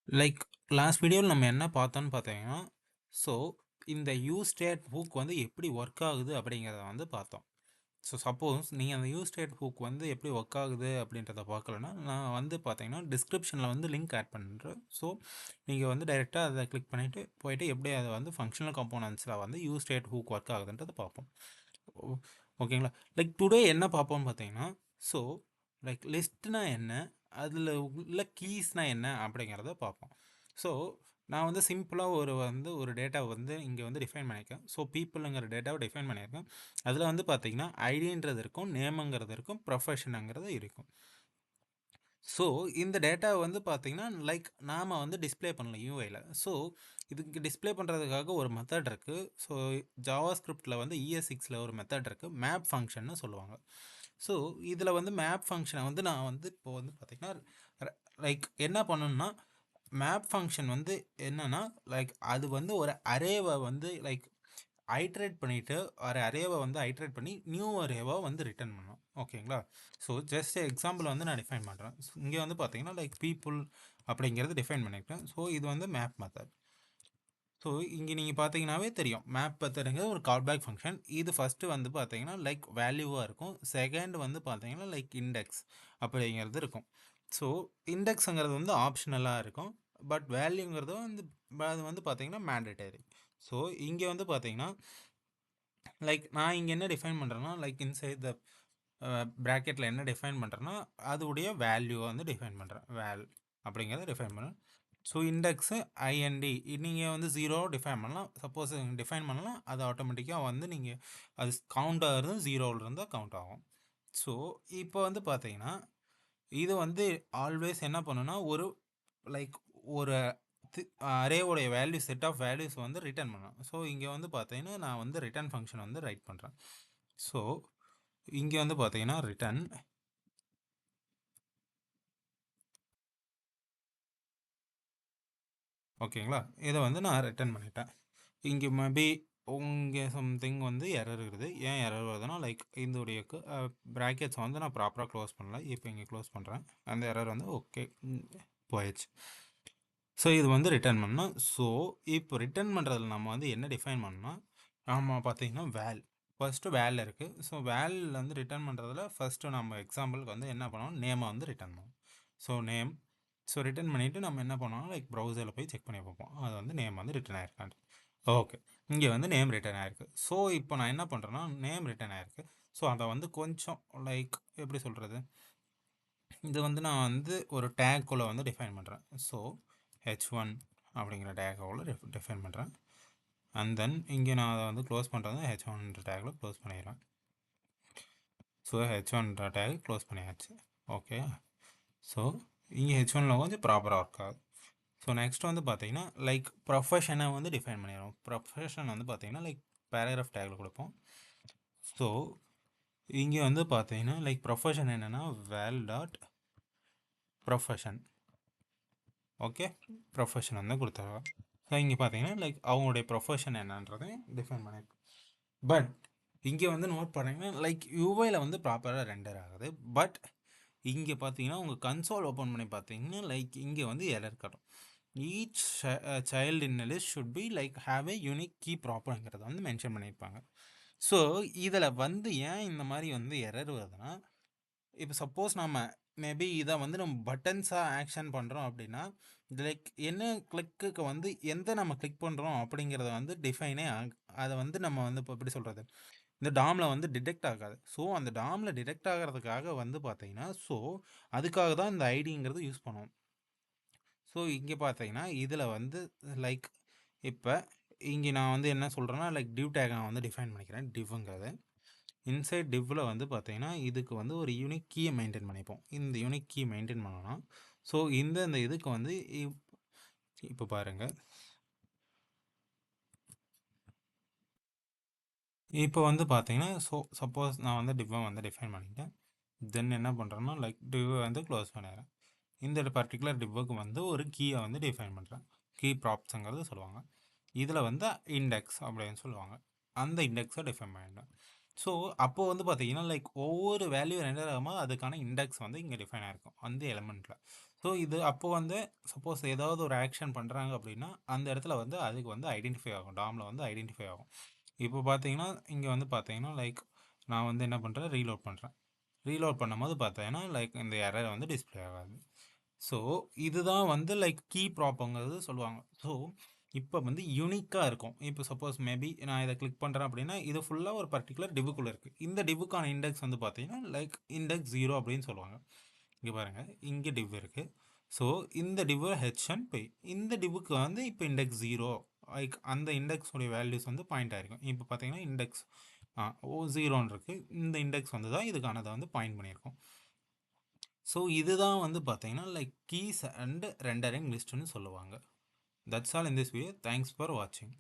Like last வீடியோவில் நம்ம என்ன பார்த்தோன்னு பார்த்தீங்கன்னா, ஸோ இந்த யூஸ்டேட் ஹூக் வந்து எப்படி ஒர்க் ஆகுது அப்படிங்கிறத வந்து பார்த்தோம். ஸோ சப்போஸ் நீங்கள் அந்த யூஸ்டேட் ஹூக் வந்து எப்படி ஒர்க் ஆகுது அப்படின்றத பார்க்கலன்னா, நான் வந்து பார்த்தீங்கன்னா டிஸ்கிரிப்ஷனில் வந்து லிங்க் ஆட் பண்ணுறேன். ஸோ நீங்கள் வந்து டைரெக்டாக அதை கிளிக் பண்ணிவிட்டு போயிட்டு எப்படி அதை வந்து ஃபங்க்ஷனல் காம்போனன்ட்ஸில் வந்து யூஸ்டேட் ஹூக் ஒர்க் ஆகுதுன்றதை பார்ப்போம். ஓகேங்களா? லைக் டுடே என்ன பார்ப்போம்னு பார்த்தீங்கன்னா, ஸோ லைக் லிஸ்ட்னா என்ன, அதில் உள்ள கீஸ்னால் என்ன அப்படிங்கிறத பார்ப்போம். ஸோ நான் வந்து சிம்பிளாக ஒரு டேட்டாவை வந்து இங்கே வந்து டிஃபைன் பண்ணியிருக்கேன். ஸோ பீப்புளுங்கிற டேட்டாவை டிஃபைன் பண்ணியிருக்கேன். அதில் வந்து பார்த்தீங்கன்னா ஐடின்றது இருக்கும், நேமுங்கிறது இருக்கும், ப்ரொஃபஷனுங்கிறது இருக்கும். ஸோ இந்த டேட்டாவை வந்து பார்த்தீங்கன்னா லைக் நாம் வந்து டிஸ்பிளே பண்ணலாம் யூஐயில். ஸோ இதுக்கு டிஸ்பிளே பண்ணுறதுக்காக ஒரு மெத்தட் இருக்குது. ஸோ ஜாவா ஸ்கிரிப்டில் வந்து ES6ல் ஒரு மெத்தட் இருக்குது, மேப் ஃபங்க்ஷன்னு சொல்லுவாங்க. ஸோ இதில் வந்து மேப் ஃபங்க்ஷனை வந்து நான் வந்து இப்போது வந்து பார்த்திங்கன்னா லைக் என்ன பண்ணணும்னா, மேப் ஃபங்க்ஷன் வந்து என்னென்னா லைக் அது வந்து ஒரு அரேவை வந்து லைக் ஐட்ரேட் பண்ணிவிட்டு ஒரு அரேவை வந்து ஐட்ரேட் பண்ணி நியூ அரேவை வந்து ரிட்டர்ன் பண்ணும். ஓகேங்களா? ஸோ ஜஸ்ட் எக்ஸாம்பிள் வந்து நான் டிஃபைன் பண்ணுறேன். இங்கே வந்து பார்த்தீங்கன்னா லைக் பீப்புள் அப்படிங்கிறது டிஃபைன் பண்ணியிருக்கேன். ஸோ இது வந்து மேப் மெத்தட். ஸோ இங்கே நீங்கள் பார்த்தீங்கன்னாவே தெரியும், மேப் மெத்தடுங்கிற ஒரு கால்பேக் ஃபங்க்ஷன். இது ஃபஸ்ட்டு வந்து பார்த்தீங்கன்னா லைக் வேல்யூவாக இருக்கும். செகண்ட் வந்து பார்த்தீங்கன்னா லைக் இண்டெக்ஸ் அப்படிங்கிறது இருக்கும். ஸோ இண்டெக்ஸுங்கிறது வந்து ஆப்ஷனலாக இருக்கும், பட் வேல்யூங்கிறது வந்து அது வந்து பார்த்தீங்கன்னா மேண்டேட்டரி. ஸோ இங்கே வந்து பார்த்தீங்கன்னா லைக் நான் இங்கே என்ன டிஃபைன் பண்ணுறேன்னா லைக் இன்சைட் த ப்ராக்கெட்டில் என்ன டிஃபைன் பண்ணுறேன்னா அதோடைய வேல்யூவை வந்து டிஃபைன் பண்ணுறேன். வேல் அப்படிங்கிறத டிஃபைன் பண்ணுறேன். ஸோ இண்டெக்ஸு ஐஎன்டி நீங்கள் வந்து 0 டிஃபைன் பண்ணலாம். சப்போஸ் டிஃபைன் பண்ணலாம், அது ஆட்டோமேட்டிக்காக வந்து நீங்கள் அது கவுண்ட் ஆகிறது 0வில் இருந்தால் கவுண்ட் ஆகும். ஸோ இப்போ வந்து பார்த்தீங்கன்னா இது வந்து ஆல்வேஸ் என்ன பண்ணுன்னா ஒரு லைக் ஒரு அரேவுடைய வேல்யூ செட் ஆஃப் வேல்யூஸ் வந்து ரிட்டர்ன் பண்ணணும். ஸோ இங்கே வந்து பார்த்தீங்கன்னா நான் வந்து ரிட்டர்ன் ஃபங்க்ஷன் வந்து ரைட் பண்ணுறேன். ஸோ இங்கே வந்து பார்த்தீங்கன்னா ரிட்டர்ன் ஓகேங்களா, இதை வந்து நான் ரிட்டர்ன் பண்ணிட்டேன். இங்கே மேபி உங்கள் சம்திங் வந்து எரர் இருக்குது. ஏன் எரர் வருதுன்னா லைக் இதோடைய ப்ராக்கெட்ஸ் வந்து நான் ப்ராப்பராக க்ளோஸ் பண்ணல. இப்போ இங்கே க்ளோஸ் பண்ணுறேன். அந்த எரர் வந்து ஓகே போயிடுச்சு. ஸோ இது வந்து ரிட்டர்ன் பண்ணோம். ஸோ இப்போ ரிட்டர்ன் பண்ணுறதுல நம்ம வந்து என்ன டிஃபைன் பண்ணோம்னா, நம்ம பார்த்தீங்கன்னா ஃபஸ்ட்டு வேல் இருக்குது. ஸோ வேல் வந்து ரிட்டர்ன் பண்ணுறதுல ஃபஸ்ட்டு நம்ம எக்ஸாம்பிளுக்கு வந்து என்ன பண்ணுவோம், நேமை வந்து ரிட்டர்ன் பண்ணுவோம். ஸோ நேம் ரிட்டர்ன் பண்ணிவிட்டு நம்ம என்ன பண்ணுவோம், லைக் ப்ரௌசரில் போய் செக் பண்ணி பார்ப்போம் அது வந்து நேம் வந்து ரிட்டர்ன் ஆயிருக்கான்ட்டு. ஓகே, இங்கே வந்து நேம் ரிட்டர்ன் ஆயிருக்கு. ஸோ இப்போ நான் என்ன பண்ணுறேன்னா நேம் ரிட்டர்ன் ஆயிருக்கு. ஸோ அதை வந்து கொஞ்சம் லைக் எப்படி சொல்கிறது, இது வந்து நான் வந்து ஒரு டேக்குள்ளே வந்து டிஃபைன் பண்ணுறேன். ஸோ h1 அப்படிங்கிற டேக்குள்ளே டிஃபைன் பண்ணுறேன். அண்ட் தென் இங்கே நான் அதை வந்து க்ளோஸ் பண்ணுறது h1 டேக்கில் க்ளோஸ் பண்ணிடுறேன். ஸோ h1 டேக் க்ளோஸ் பண்ணியாச்சு. ஓகே, ஸோ இங்கே h1ல் கொஞ்சம் ப்ராப்பராக ஒர்க் ஆகுது. ஸோ நெக்ஸ்ட் வந்து பார்த்தீங்கன்னா லைக் ப்ரொஃபஷனை வந்து டிஃபைன் பண்ணிடுவோம். ப்ரொஃபஷன் வந்து பார்த்தீங்கன்னா லைக் பேராகிராஃப் டேக்கில் கொடுப்போம். ஸோ இங்கே வந்து பார்த்தீங்கன்னா லைக் ப்ரொஃபஷன் என்னென்னா வேல் டாட் ப்ரொஃபஷன். ஓகே, ப்ரொஃபஷன் வந்து கொடுத்தாங்க. ஸோ இங்கே பார்த்தீங்கன்னா லைக் அவங்களுடைய ப்ரொஃபஷன் என்னன்றதையும் டிஃபைன் பண்ணியிருக்கோம். பட் இங்கே வந்து நோட் பண்ணிங்கன்னா லைக் யூஐயில் வந்து ப்ராப்பராக ரெண்டர் ஆகுது. பட் இங்கே பார்த்தீங்கன்னா உங்கள் கன்சோல் ஓப்பன் பண்ணி பார்த்தீங்கன்னா லைக் இங்கே வந்து எரர் காட்டும். Each child in list should be like have a unique key ப்ராப்பர்ங்கிறத வந்து மென்ஷன் பண்ணியிருப்பாங்க. ஸோ இதில் வந்து ஏன் இந்த மாதிரி வந்து எரர் வருதுன்னா, இப்போ சப்போஸ் நம்ம மேபி இதை வந்து நம்ம பட்டன்ஸாக ஆக்ஷன் பண்ணுறோம் அப்படின்னா லைக் என்ன கிளிக்கு வந்து நம்ம கிளிக் பண்ணுறோம் அப்படிங்கிறத வந்து டிஃபைனே அதை வந்து நம்ம வந்து இப்போ எப்படி சொல்கிறது, இந்த டாமில் வந்து டிடெக்ட் ஆகாது. ஸோ அந்த டாமில் டிடெக்ட் ஆகிறதுக்காக வந்து பார்த்தீங்கன்னா ஸோ அதுக்காக தான் இந்த ஐடிங்கிறது யூஸ் பண்ணுவோம். ஸோ இங்கே பார்த்தீங்கன்னா இதில் வந்து லைக் இப்போ இங்கே நான் வந்து என்ன சொல்கிறேன்னா லைக் டிவ் டேக் நான் வந்து டிஃபைன் பண்ணிக்கிறேன். டிவ்ங்கிறது இன்சைட் டிவ்வில் வந்து பார்த்தீங்கன்னா இதுக்கு வந்து ஒரு யூனிக் கீயை மெயின்டைன் பண்ணிப்போம். இந்த யூனிக் கீ மெயின்டைன் பண்ணோன்னா ஸோ இந்த இதுக்கு வந்து இப்போ பாருங்கள், இப்போ வந்து பார்த்தீங்கன்னா ஸோ சப்போஸ் நான் வந்து டிவ்வை வந்து டிஃபைன் பண்ணிட்டேன். தென் என்ன பண்ணுறேன்னா லைக் டிவ்வை வந்து க்ளோஸ் பண்ணிடுறேன். இந்த பர்டிகுலர் டிவ்வுக்கு வந்து ஒரு கீயை வந்து டிஃபைன் பண்ணுறேன். கீ ப்ராப்ஸுங்கிறது சொல்லுவாங்க. இதில் வந்து இண்டெக்ஸ் அப்படின்னு சொல்லுவாங்க. அந்த இண்டெக்ஸை டிஃபைன் பண்ணிட்டேன். ஸோ அப்போது வந்து பார்த்தீங்கன்னா லைக் ஒவ்வொரு வேல்யூ ரெண்டர் ஆகும்போது அதுக்கான இண்டெக்ஸ் வந்து இங்கே டிஃபைன் ஆகிருக்கும் அந்த எலிமெண்ட்டில். ஸோ இது அப்போ வந்து சப்போஸ் ஏதாவது ஒரு ஆக்ஷன் பண்ணுறாங்க அப்படின்னா அந்த இடத்துல வந்து அதுக்கு வந்து ஐடென்டிஃபை ஆகும், டாமில் வந்து ஐடென்டிஃபை ஆகும். இப்போ பார்த்தீங்கன்னா இங்கே வந்து பார்த்தீங்கன்னா லைக் நான் வந்து என்ன பண்ணுறேன், ரீலோட் பண்ணுறேன். ரீலோட் பண்ணும்போது பார்த்தீங்கன்னா லைக் இந்த எரர் வந்து டிஸ்ப்ளே ஆகாது. ஸோ இதுதான் வந்து லைக் கீ ப்ராப்புங்கிறது சொல்லுவாங்க. ஸோ இப்போ வந்து யூனிக்காக இருக்கும். இப்போ சப்போஸ் மேபி நான் இதை கிளிக் பண்ணுறேன் அப்படின்னா இது ஃபுல்லாக ஒரு பர்டிகுலர் டிவுக்குள்ளே இருக்குது. இந்த டிவுக்கான இண்டெக்ஸ் வந்து பார்த்தீங்கன்னா லைக் இண்டெக்ஸ் 0 அப்படின்னு சொல்லுவாங்க. இங்கே பாருங்கள், இங்கே டிவ் இருக்குது. ஸோ இந்த டிவ் ஹெச்என் பை இந்த டிவுக்கு வந்து இப்போ இண்டெக்ஸ் 0 லைக் அந்த இண்டெக்ஸோடைய வேல்யூஸ் வந்து பாயிண்ட் ஆகிருக்கும். இப்போ பார்த்தீங்கன்னா இண்டெக்ஸ் 0ன்னு இருக்குது. இந்த இண்டெக்ஸ் வந்து தான் இதுக்கானதை வந்து பாயிண்ட் பண்ணியிருக்கோம். ஸோ இதுதான் வந்து பார்த்தீங்கன்னா லைக் கீஸ் அண்ட் ரெண்டரிங் லிஸ்ட்டுன்னு சொல்லுவாங்க. That's all in this video. Thanks for வாட்சிங்.